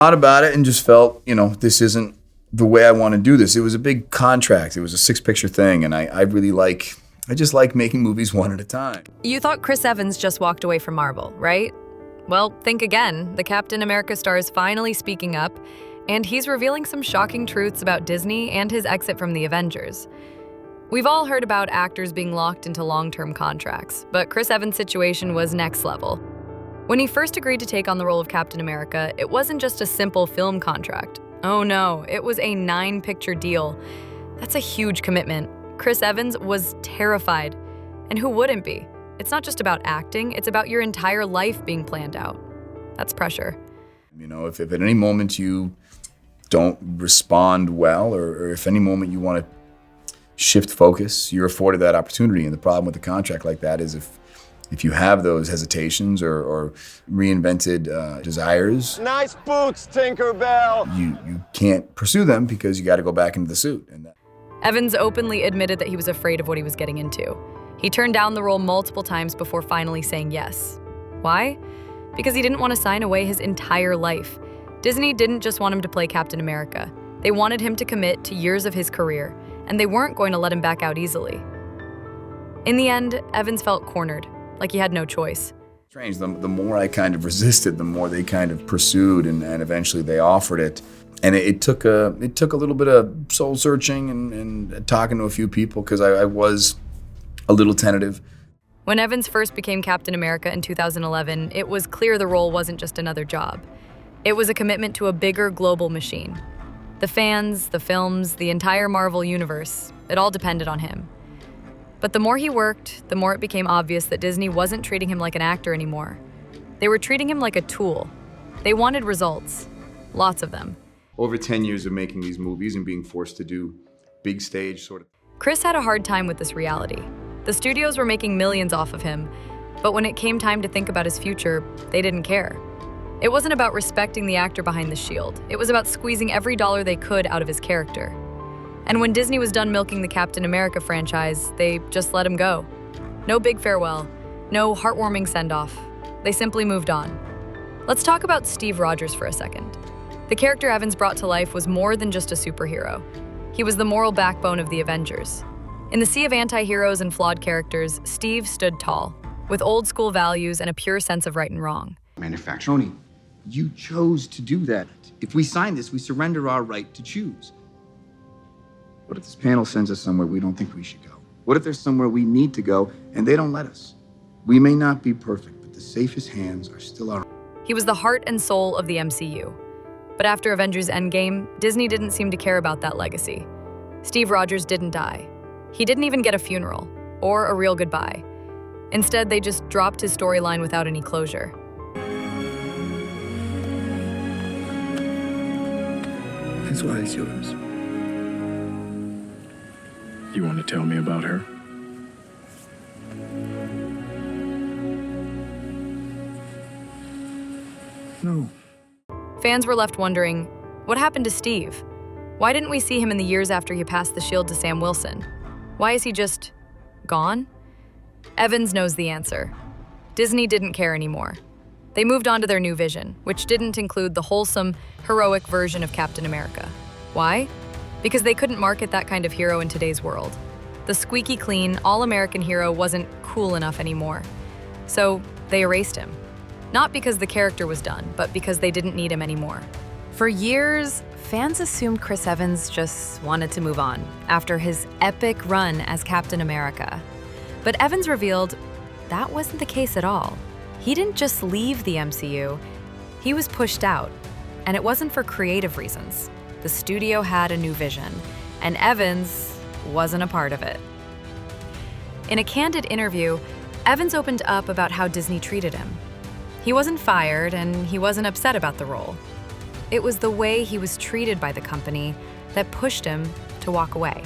Thought about it and just felt, this isn't the way I want to do this. It was a big contract. It was a 6-picture thing, and I just like making movies one at a time. You thought Chris Evans just walked away from Marvel, right? Well, think again. The Captain America star is finally speaking up, and he's revealing some shocking truths about Disney and his exit from the Avengers. We've all heard about actors being locked into long-term contracts, but Chris Evans' situation was next level. When he first agreed to take on the role of Captain America, it wasn't just a simple film contract. Oh no, it was a 9-picture deal. That's a huge commitment. Chris Evans was terrified. And who wouldn't be? It's not just about acting, it's about your entire life being planned out. That's pressure. If at any moment you don't respond well, or if any moment you want to shift focus, you're afforded that opportunity. And the problem with a contract like that is if you have those hesitations or reinvented desires, nice boots, Tinkerbell, you can't pursue them because you got to go back into the suit. Evans openly admitted that he was afraid of what he was getting into. He turned down the role multiple times before finally saying yes. Why? Because he didn't want to sign away his entire life. Disney didn't just want him to play Captain America. They wanted him to commit to years of his career, and they weren't going to let him back out easily. In the end, Evans felt cornered, like he had no choice. Strange, the more I kind of resisted, the more they kind of pursued, and eventually they offered it. And it took a little bit of soul searching and talking to a few people, because I was a little tentative. When Evans first became Captain America in 2011, it was clear the role wasn't just another job. It was a commitment to a bigger global machine. The fans, the films, the entire Marvel universe, it all depended on him. But the more he worked, the more it became obvious that Disney wasn't treating him like an actor anymore. They were treating him like a tool. They wanted results, lots of them. Over 10 years of making these movies and being forced to do big stage sort of. Chris had a hard time with this reality. The studios were making millions off of him, but when it came time to think about his future, they didn't care. It wasn't about respecting the actor behind the shield. It was about squeezing every dollar they could out of his character. And when Disney was done milking the Captain America franchise, they just let him go. No big farewell, no heartwarming send-off. They simply moved on. Let's talk about Steve Rogers for a second. The character Evans brought to life was more than just a superhero. He was the moral backbone of the Avengers. In the sea of anti-heroes and flawed characters, Steve stood tall, with old-school values and a pure sense of right and wrong. Manufacturer, Tony, you chose to do that. If we sign this, we surrender our right to choose. What if this panel sends us somewhere we don't think we should go? What if there's somewhere we need to go and they don't let us? We may not be perfect, but the safest hands are still our own. He was the heart and soul of the MCU. But after Avengers Endgame, Disney didn't seem to care about that legacy. Steve Rogers didn't die. He didn't even get a funeral, or a real goodbye. Instead, they just dropped his storyline without any closure. That's why it's yours. You want to tell me about her? No. Fans were left wondering, what happened to Steve? Why didn't we see him in the years after he passed the shield to Sam Wilson? Why is he just gone? Evans knows the answer. Disney didn't care anymore. They moved on to their new vision, which didn't include the wholesome, heroic version of Captain America. Why? Because they couldn't market that kind of hero in today's world. The squeaky clean, all-American hero wasn't cool enough anymore. So they erased him. Not because the character was done, but because they didn't need him anymore. For years, fans assumed Chris Evans just wanted to move on after his epic run as Captain America. But Evans revealed that wasn't the case at all. He didn't just leave the MCU, he was pushed out. And it wasn't for creative reasons. The studio had a new vision, and Evans wasn't a part of it. In a candid interview, Evans opened up about how Disney treated him. He wasn't fired, and he wasn't upset about the role. It was the way he was treated by the company that pushed him to walk away.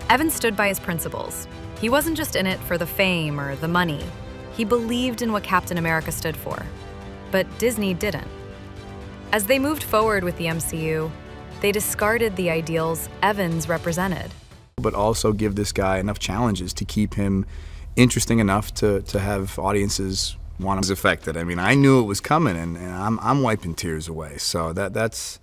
Evans stood by his principles. He wasn't just in it for the fame or the money. He believed in what Captain America stood for. But Disney didn't. As they moved forward with the MCU, they discarded the ideals Evans represented. But also give this guy enough challenges to keep him interesting enough to have audiences was affected. I mean, I knew it was coming, and I'm wiping tears away. So that's.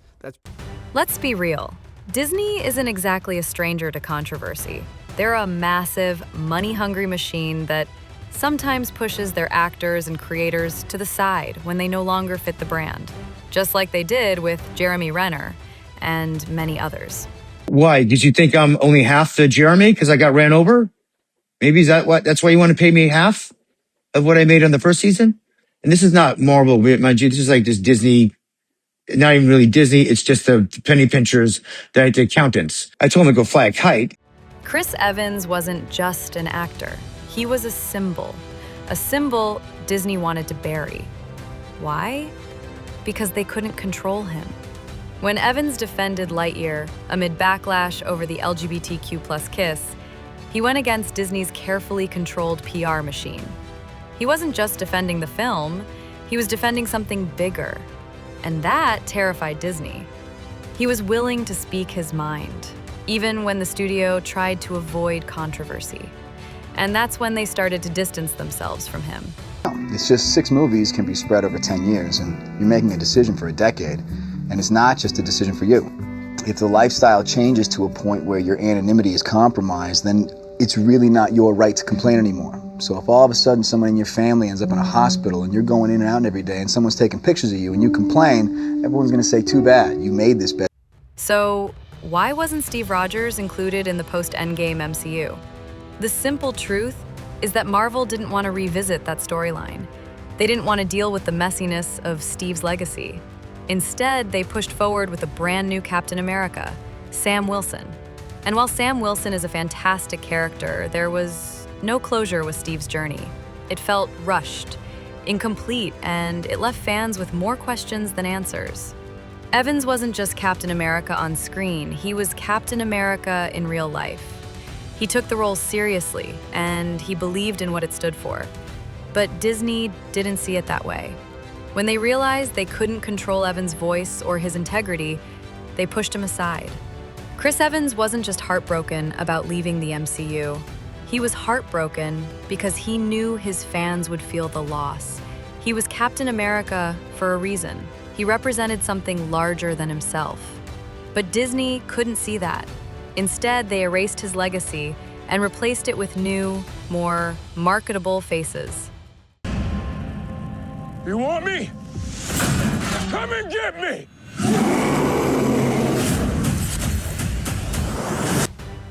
Let's be real. Disney isn't exactly a stranger to controversy. They're a massive, money-hungry machine that sometimes pushes their actors and creators to the side when they no longer fit the brand, just like they did with Jeremy Renner and many others. Why? Did you think I'm only half the Jeremy because I got ran over? Maybe that's why you want to pay me half of what I made on the first season? And this is not Marvel, mind you. This is like this Disney, not even really Disney. It's just the penny pinchers, the accountants. I told him to go fly a kite. Chris Evans wasn't just an actor. He was a symbol Disney wanted to bury. Why? Because they couldn't control him. When Evans defended Lightyear amid backlash over the LGBTQ+ kiss, he went against Disney's carefully controlled PR machine. He wasn't just defending the film, he was defending something bigger. And that terrified Disney. He was willing to speak his mind, even when the studio tried to avoid controversy. And that's when they started to distance themselves from him. It's just 6 movies can be spread over 10 years, and you're making a decision for a decade, and it's not just a decision for you. If the lifestyle changes to a point where your anonymity is compromised, then it's really not your right to complain anymore. So if all of a sudden someone in your family ends up in a hospital and you're going in and out every day and someone's taking pictures of you and you complain, everyone's gonna say, too bad, you made this bed. So why wasn't Steve Rogers included in the post-Endgame MCU? The simple truth is that Marvel didn't want to revisit that storyline. They didn't want to deal with the messiness of Steve's legacy. Instead, they pushed forward with a brand new Captain America, Sam Wilson. And while Sam Wilson is a fantastic character, there was no closure with Steve's journey. It felt rushed, incomplete, and it left fans with more questions than answers. Evans wasn't just Captain America on screen, he was Captain America in real life. He took the role seriously, and he believed in what it stood for. But Disney didn't see it that way. When they realized they couldn't control Evans' voice or his integrity, they pushed him aside. Chris Evans wasn't just heartbroken about leaving the MCU. He was heartbroken because he knew his fans would feel the loss. He was Captain America for a reason. He represented something larger than himself. But Disney couldn't see that. Instead, they erased his legacy and replaced it with new, more marketable faces. You want me? Come and get me!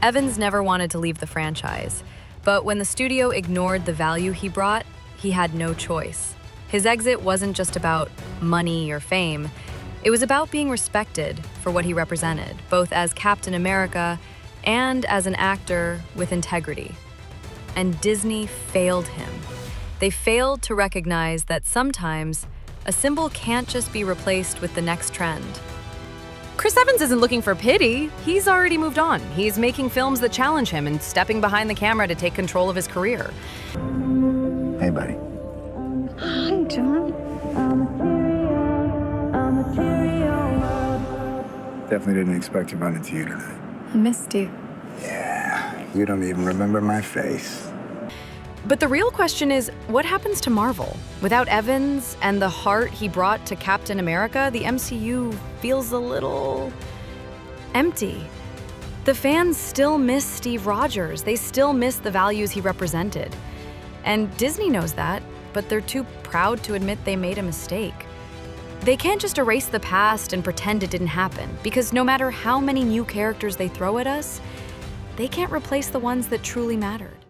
Evans never wanted to leave the franchise, but when the studio ignored the value he brought, he had no choice. His exit wasn't just about money or fame. It was about being respected for what he represented, both as Captain America and as an actor with integrity. And Disney failed him. They failed to recognize that sometimes a symbol can't just be replaced with the next trend. Chris Evans isn't looking for pity. He's already moved on. He's making films that challenge him and stepping behind the camera to take control of his career. Hey, buddy. Hi, John. Definitely didn't expect to run into you tonight. I missed you. Yeah, you don't even remember my face. But the real question is, what happens to Marvel? Without Evans and the heart he brought to Captain America, the MCU feels a little empty. The fans still miss Steve Rogers. They still miss the values he represented. And Disney knows that, but they're too proud to admit they made a mistake. They can't just erase the past and pretend it didn't happen, because no matter how many new characters they throw at us, they can't replace the ones that truly mattered.